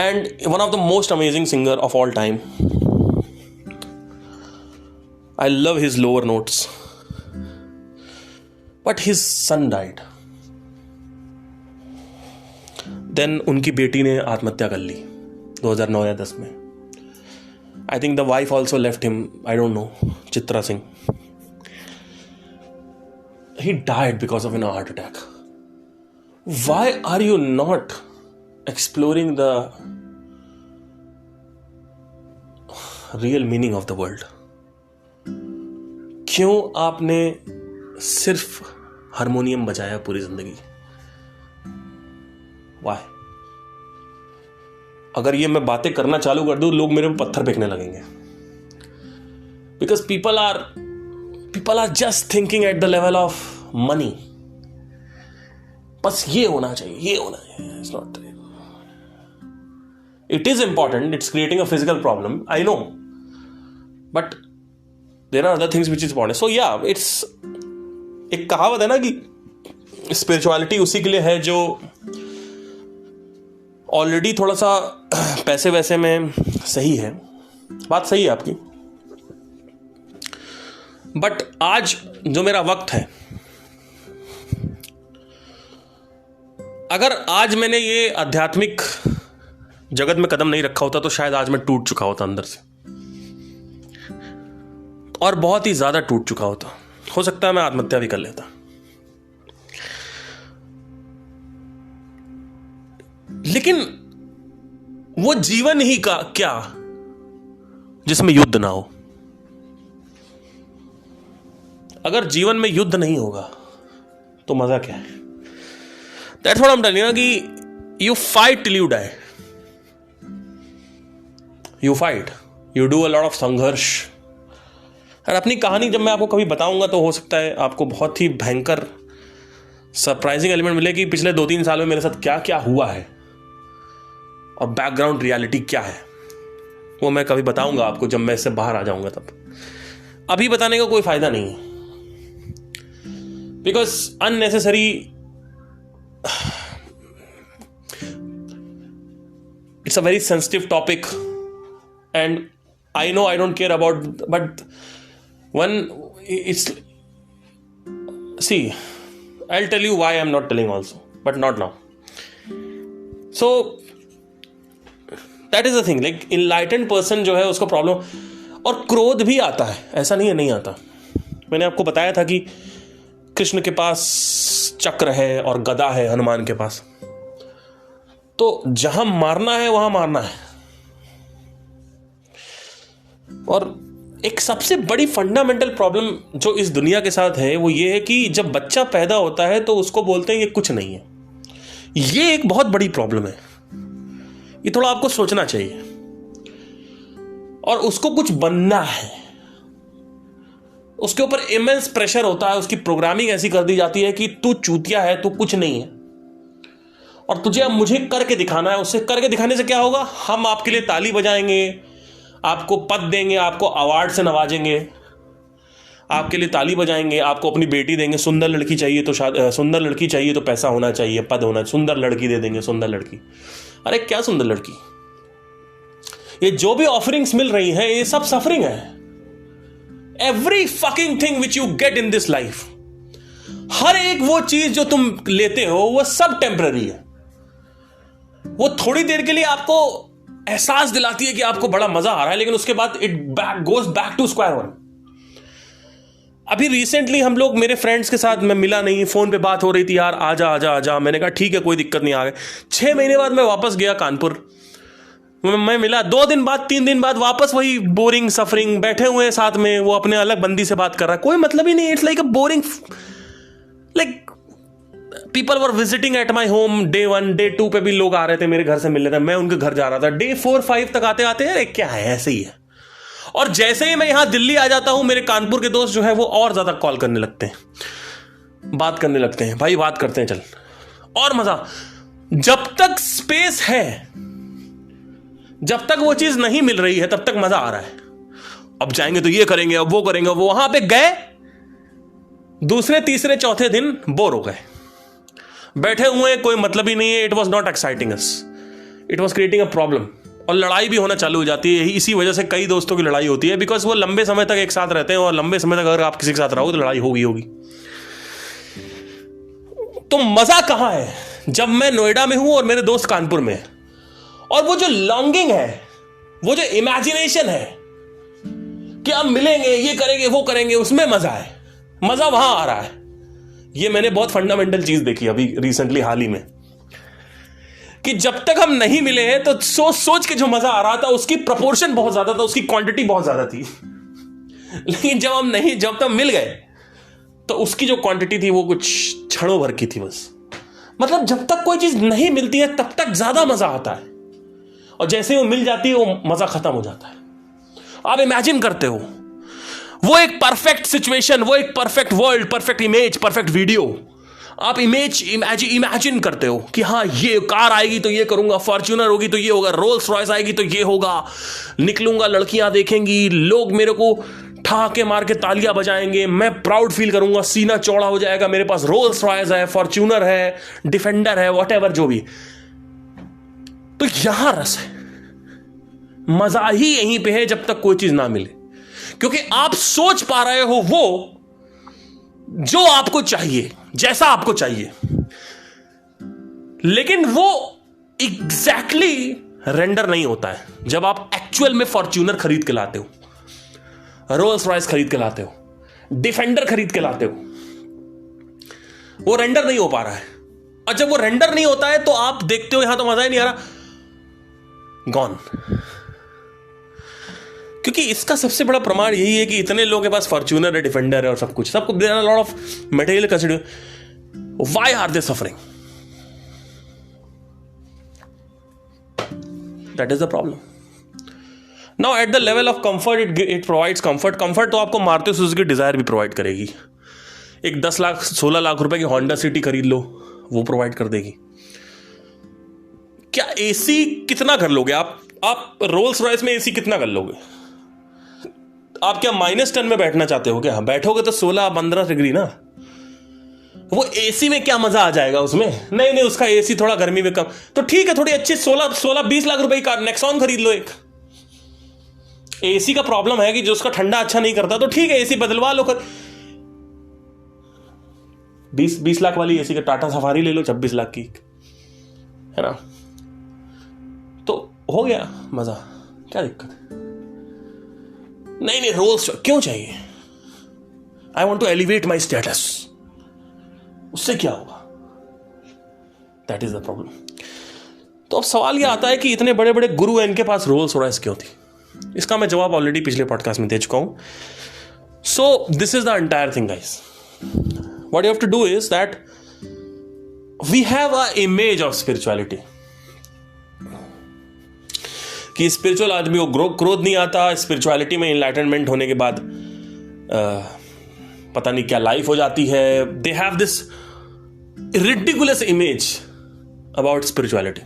and one of the most amazing singer of all time. I love his lower notes, but his son died. Then उनकी बेटी ने आत्महत्या कर ली 2009 या 10 में। I think the wife also left him, I don't know, Chitra Singh. He died because of a heart attack. Why are you not exploring the real meaning of the world? क्यों आपने सिर्फ हारमोनियम बजाया पूरी जिंदगी? Why? अगर ये मैं बातें करना चालू कर दूं, लोग मेरे पे पत्थर फेंकने लगेंगे, because people are just thinking at the level of money. बस ये होना चाहिए, ये होना चाहिए। It's not. It is important. It's creating a physical problem. I know, but there are other things which is important. So yeah, it's एक कहावत है ना कि स्पिरिचुअलिटी उसी के लिए है जो ऑलरेडी थोड़ा सा पैसे वैसे में सही है। बात सही है आपकी, बट आज जो मेरा वक्त है, अगर आज मैंने ये आध्यात्मिक जगत में कदम नहीं रखा होता तो शायद आज मैं टूट चुका होता अंदर से, और बहुत ही ज्यादा टूट चुका होता। हो सकता है मैं आत्महत्या भी कर लेता। लेकिन वो जीवन ही का क्या जिसमें युद्ध ना हो। अगर जीवन में युद्ध नहीं होगा तो मजा क्या है? That's what I am telling कि you fight till you die, you fight, you do a lot of संघर्ष। और अपनी कहानी जब मैं आपको कभी बताऊंगा तो हो सकता है आपको बहुत ही भयंकर सरप्राइजिंग एलिमेंट मिले कि पिछले 2-3 साल में मेरे साथ क्या क्या हुआ है और बैकग्राउंड रियलिटी क्या है। वो मैं कभी बताऊंगा आपको जब मैं इससे बाहर आ जाऊंगा तब। अभी बताने का कोई फायदा नहीं है, because unnecessary it's a very sensitive topic and I know I don't care about, but one it's see I'll tell you why I'm not telling also, but not now. So that is the thing, like enlightened person जो है उसको problem, और क्रोध भी आता है, ऐसा नहीं है नहीं आता। मैंने आपको बताया था कि कृष्ण के पास चक्र है और गदा है हनुमान के पास, तो जहां मारना है वहां मारना है। और एक सबसे बड़ी फंडामेंटल प्रॉब्लम जो इस दुनिया के साथ है वो ये है कि जब बच्चा पैदा होता है तो उसको बोलते हैं ये कुछ नहीं है। ये एक बहुत बड़ी प्रॉब्लम है, ये थोड़ा आपको सोचना चाहिए। और उसको कुछ बनना है, उसके ऊपर इमेंस प्रेशर होता है, उसकी प्रोग्रामिंग ऐसी कर दी जाती है कि तू चूतिया है, तू कुछ नहीं है और तुझे अब मुझे करके दिखाना है। उससे करके दिखाने से क्या होगा? हम आपके लिए ताली बजाएंगे, आपको पद देंगे, आपको अवार्ड से नवाजेंगे, आपके लिए ताली बजाएंगे, आपको अपनी बेटी देंगे। सुंदर लड़की चाहिए तो सुंदर लड़की चाहिए तो पैसा होना चाहिए, पद होना, सुंदर लड़की दे देंगे, सुंदर लड़की। अरे क्या सुंदर लड़की? ये जो भी ऑफरिंग्स मिल रही हैं ये सब सफरिंग है। Every fucking thing which you get in this life, हर एक वो चीज जो तुम लेते हो वो सब टेम्पररी है। वो थोड़ी देर के लिए आपको एहसास दिलाती है कि आपको बड़ा मजा आ रहा है, लेकिन उसके बाद it goes back to square one. अभी रिसेंटली हम लोग, मेरे फ्रेंड्स के साथ, मैं मिला नहीं, फोन पे बात हो रही थी, यार आजा आजा आजा। मैंने कहा ठीक है कोई दिक्कत नहीं, आ गए। 6 महीने बाद मैं वापस गया कानपुर, मैं मिला 2 दिन बाद, 3 दिन बाद वापस वही बोरिंग सफरिंग, बैठे हुए हैं साथ में, वो अपने अलग बंदी से बात कर रहा है, कोई मतलब ही नहीं। It's like a boring, like people were visiting at my home. Day 1 day 2 पे भी लोग आ रहे थे मेरे घर से मिलने, मैं उनके घर जा रहा था। डे 4-5 तक आते आते हैं क्या है, ऐसे ही है। और जैसे ही मैं यहां दिल्ली आ जाता हूं, मेरे कानपुर के दोस्त जो है वो और ज्यादा कॉल करने लगते हैं, बात करने लगते हैं, भाई बात करते हैं चल, और मजा। जब तक स्पेस है, जब तक वो चीज नहीं मिल रही है तब तक मजा आ रहा है। अब जाएंगे तो ये करेंगे, अब वो करेंगे, वो वहां पे गए, दूसरे तीसरे चौथे दिन बोर हो गए, बैठे हुए, कोई मतलब ही नहीं है। It was not exciting us, it was creating a problem. और लड़ाई भी होना चालू हो जाती है। इसी वजह से कई दोस्तों की लड़ाई होती है, बिकॉज वो लंबे समय तक एक साथ रहते हैं, और लंबे समय तक अगर आप किसी के साथ रहोगे तो लड़ाई होगी। तो मजा कहां है? जब मैं नोएडा में हूं और मेरे दोस्त कानपुर में है, और वो जो लॉन्गिंग है, वो जो इमेजिनेशन है कि अब मिलेंगे, ये करेंगे, वो करेंगे, उसमें मजा है, मजा वहां आ रहा है। ये मैंने बहुत फंडामेंटल चीज देखी अभी रिसेंटली, हाल ही में, कि जब तक हम नहीं मिले हैं तो सोच सोच के जो मजा आ रहा था उसकी प्रोपोर्शन बहुत ज्यादा था, उसकी क्वांटिटी बहुत ज्यादा थी। लेकिन जब तक मिल गए तो उसकी जो क्वांटिटी थी वो कुछ क्षणों भर की थी बस। मतलब जब तक कोई चीज नहीं मिलती है तब तक ज्यादा मजा आता है, और जैसे वो मिल जाती है वो मजा खत्म हो जाता है। आप इमेजिन करते हो वो एक परफेक्ट सिचुएशन, वो एक perfect world, perfect image, perfect video, आप इमेजिन करते हो कि हाँ ये कार आएगी तो ये करूंगा, फॉर्च्यूनर होगी तो ये होगा, रोल्स रॉयस आएगी तो ये होगा, निकलूंगा, लड़कियां देखेंगी, लोग मेरे को ठहाके मार के तालियां बजाएंगे, मैं प्राउड फील करूंगा, सीना चौड़ा हो जाएगा, मेरे पास रोल्स रॉयस है, फॉर्च्यूनर है, डिफेंडर है, व्हाटएवर जो भी। तो यहां रस है, मजा ही यहीं पे है जब तक कोई चीज ना मिले, क्योंकि आप सोच पा रहे हो वो जो आपको चाहिए, जैसा आपको चाहिए। लेकिन वो एग्जैक्टली रेंडर नहीं होता है जब आप एक्चुअल में फॉर्च्यूनर खरीद के लाते हो, रोल्स रॉयस खरीद के लाते हो, डिफेंडर खरीद के लाते हो, वो रेंडर नहीं हो पा रहा है। और जब वो रेंडर नहीं होता है तो आप देखते हो यहां तो मजा ही नहीं आ रहा, गॉन। क्योंकि इसका सबसे बड़ा प्रमाण यही है कि इतने लोगों के पास फॉर्च्यूनर है, डिफेंडर है और सब कुछ there are lot of material consider, why are they suffering? That is the problem. Now at the level of comfort it provides comfort. Comfort तो आपको मारुति सुजुकी डिजायर भी प्रोवाइड करेगी। एक 10 लाख 16 लाख रुपए की होंडा सिटी खरीद लो, वो प्रोवाइड कर देगी। क्या एसी कितना कर लोगे आप रोल्स रॉयस में एसी कितना कर लोगे? आप क्या -10 में बैठना चाहते हो क्या? बैठोगे तो 16-15 डिग्री ना। वो एसी में क्या मजा आ जाएगा उसमें? नहीं, उसका एसी थोड़ा गर्मी में कम, तो ठीक है, थोड़ी अच्छी 16-20 लाख रुपए की कार नेक्सॉन खरीद लो एक। एसी का प्रॉब्लम है कि जो उसका ठंडा अच्छा नहीं करता, तो ठीक है एसी बदलवा लो। 20 लाख वाली एसी का टाटा सफारी ले लो, 26 लाख की, है ना? तो हो गया मजा, क्या दिक्कत है? नहीं, रोल्स क्यों चाहिए? I want to elevate my status, उससे क्या होगा? That is the problem. तो अब सवाल यह आता है कि इतने बड़े बड़े गुरु हैं, इनके पास रोल्स रॉयस क्यों थी? इसका मैं जवाब ऑलरेडी पिछले पॉडकास्ट में दे चुका हूं। So this is the entire thing guys. What you have to do is that we have a image of spirituality, कि स्पिरिचुअल आदमी को क्रोध नहीं आता, स्पिरिचुअलिटी में इनलाइटनमेंट होने के बाद पता नहीं क्या लाइफ हो जाती है। They have this ridiculous image about spirituality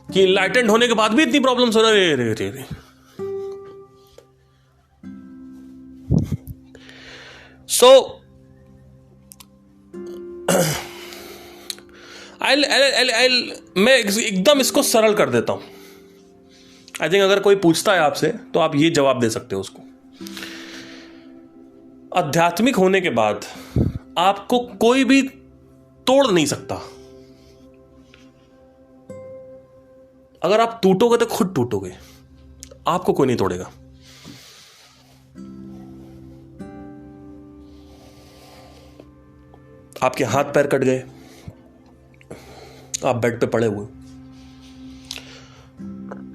कि इनलाइटेंड होने के बाद भी इतनी प्रॉब्लम्स हो रही है। सो मैं एकदम इसको सरल कर देता हूं। आई थिंक अगर कोई पूछता है आपसे तो आप ये जवाब दे सकते हो उसको। आध्यात्मिक होने के बाद आपको कोई भी तोड़ नहीं सकता। अगर आप टूटोगे तो खुद टूटोगे, आपको कोई नहीं तोड़ेगा। आपके हाथ पैर कट गए, आप बेड पे पड़े हुए,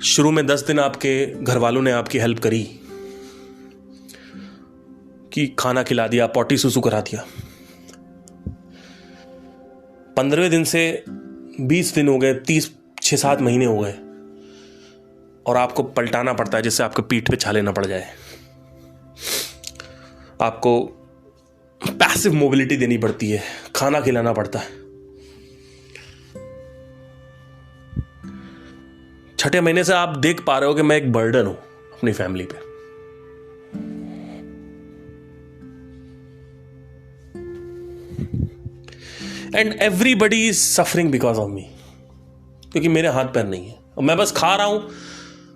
शुरू में 10 दिन आपके घर वालों ने आपकी हेल्प करी कि खाना खिला दिया, पॉटी सुसु करा दिया। 15वें दिन से 20 दिन हो गए, 6-7 महीने हो गए, और आपको पलटाना पड़ता है जिससे आपको पीठ पे छाले ना पड़ जाए। आपको पैसिव मोबिलिटी देनी पड़ती है, खाना खिलाना पड़ता है। 6ठे महीने से आप देख पा रहे हो कि मैं एक बर्डन हूं अपनी फैमिली पे। And everybody is suffering because of me, क्योंकि मेरे हाथ पैर नहीं है और मैं बस खा रहा हूं।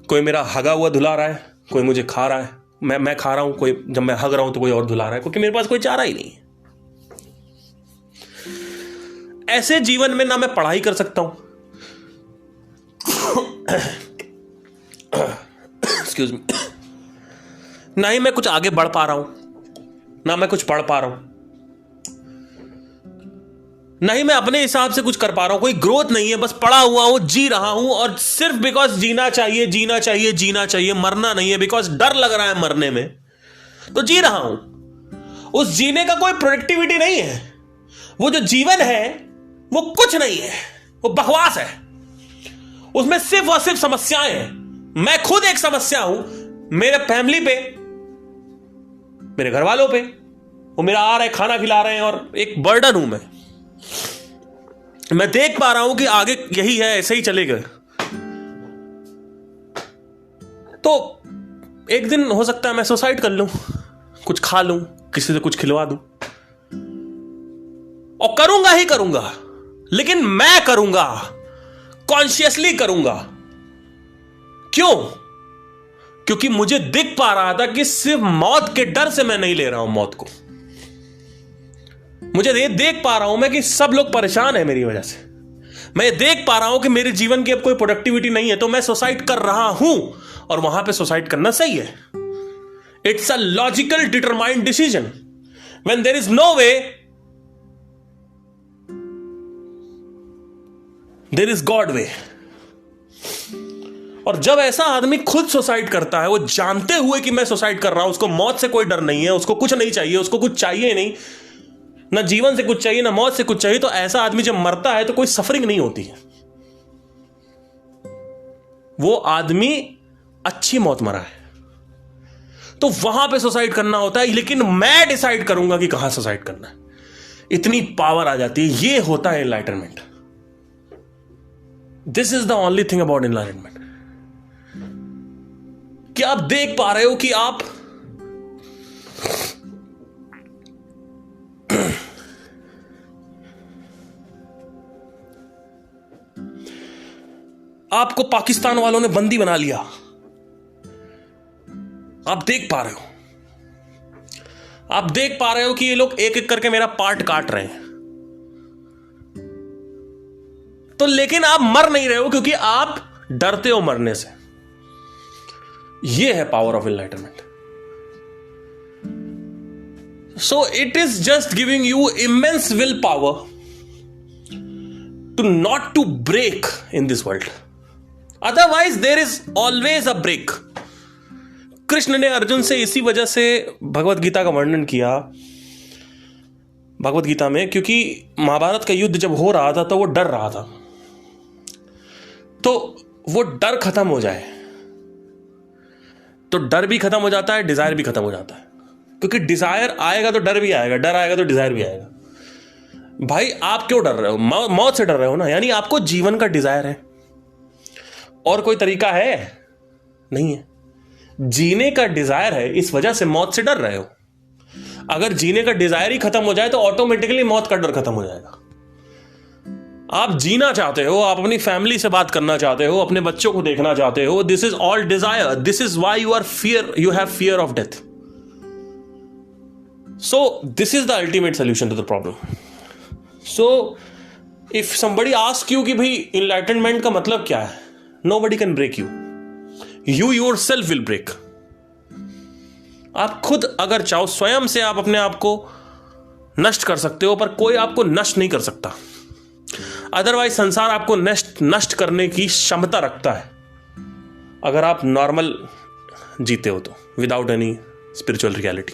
कोई मेरा हगा हुआ धुला रहा है, कोई मुझे खा रहा है, मैं खा रहा हूं, कोई जब मैं हग रहा हूं तो कोई और धुला रहा है, क्योंकि मेरे पास कोई चारा ही नहीं है। ऐसे जीवन में ना मैं पढ़ाई कर सकता हूं, एक्सक्यूज मी, ना ही मैं कुछ आगे बढ़ पा रहा हूं, ना मैं कुछ पढ़ पा रहा हूं, नहीं मैं अपने हिसाब से कुछ कर पा रहा हूं। कोई ग्रोथ नहीं है, बस पड़ा हुआ हूं, जी रहा हूं, और सिर्फ बिकॉज जीना चाहिए जीना चाहिए जीना चाहिए, मरना नहीं है, बिकॉज डर लग रहा है मरने में, तो जी रहा हूं। उस जीने का कोई प्रोडक्टिविटी नहीं है। वो जो जीवन है वो कुछ नहीं है, वो बकवास है। उसमें सिर्फ और सिर्फ समस्याएं हैं। मैं खुद एक समस्या हूं, मेरे फैमिली पे, मेरे घर वालों पे, वो मेरा आ रहे खाना खिला रहे हैं, और एक बर्डन हूं मैं देख पा रहा हूं कि आगे यही है, ऐसे ही चलेगा। तो एक दिन हो सकता है मैं सुसाइड कर लूं, कुछ खा लूं, किसी से कुछ खिलवा दूं, और करूंगा ही करूंगा, लेकिन मैं करूंगा, कॉन्शियसली करूंगा। क्यों? क्योंकि मुझे दिख पा रहा था कि सिर्फ मौत के डर से मैं नहीं ले रहा हूं मौत को। मुझे ये देख पा रहा हूं मैं कि सब लोग परेशान है मेरी वजह से, मैं ये देख पा रहा हूं कि मेरे जीवन की अब कोई प्रोडक्टिविटी नहीं है, तो मैं सुसाइड कर रहा हूं, और वहां पे सुसाइड करना सही है। It's a logical determined decision. When there is no way, there is God way. और जब ऐसा आदमी खुद सुसाइड करता है, वो जानते हुए कि मैं सुसाइड कर रहा हूं, उसको मौत से कोई डर नहीं है, उसको कुछ नहीं चाहिए, उसको कुछ चाहिए नहीं, ना जीवन से कुछ चाहिए ना मौत से कुछ चाहिए, तो ऐसा आदमी जब मरता है तो कोई सफरिंग नहीं होती है। वो आदमी अच्छी मौत मरा है, तो वहां पे सुसाइड करना होता है। लेकिन मैं डिसाइड करूंगा कि कहां सुसाइड करना है, इतनी पावर आ जाती है। ये होता है enlightenment. This is the only thing about enlightenment, कि आप देख पा रहे हो कि आपको पाकिस्तान वालों ने बंदी बना लिया, आप देख पा रहे हो, आप देख पा रहे हो कि ये लोग एक एक करके मेरा पार्ट काट रहे हैं, तो लेकिन आप मर नहीं रहे हो क्योंकि आप डरते हो मरने से। यह है power of enlightenment. So it is just giving you immense will power to not to break in this world, otherwise there is always a break. Krishna ने अर्जुन से इसी वजह से भगवत गीता का वर्णन किया भगवत गीता में, क्योंकि महाभारत का युद्ध जब हो रहा था तो वो डर रहा था, तो वो डर खत्म हो जाए, तो डर भी खत्म हो जाता है, डिजायर भी खत्म हो जाता है। क्योंकि डिजायर आएगा तो डर भी आएगा, डर आएगा तो डिजायर भी आएगा। भाई आप क्यों डर रहे हो? मौत से डर रहे हो ना, यानी आपको जीवन का डिजायर है, और कोई तरीका है नहीं है। जीने का डिजायर है, इस वजह से मौत से डर रहे हो। अगर जीने का डिजायर ही खत्म हो जाए तो ऑटोमेटिकली मौत का डर खत्म हो जाएगा। आप जीना चाहते हो, आप अपनी फैमिली से बात करना चाहते हो, अपने बच्चों को देखना चाहते हो, this is all desire, this is why you have fear of death. So this is the ultimate solution to the problem. So if somebody ask you कि भाई इनलाइटनमेंट का मतलब क्या है, nobody can break you, you yourself will break। आप खुद अगर चाहो स्वयं से आप अपने आप को नष्ट कर सकते हो, पर कोई आपको नष्ट नहीं कर सकता। अदरवाइज संसार आपको नष्ट करने की क्षमता रखता है, अगर आप नॉर्मल जीते हो तो, विदाउट एनी स्पिरिचुअल रियलिटी।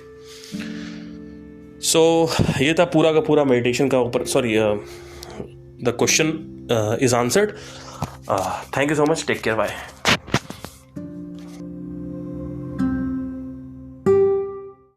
सो ये था पूरा का पूरा मेडिटेशन का ऊपर। Sorry, the question is answered. Thank you so much. Take care. Bye.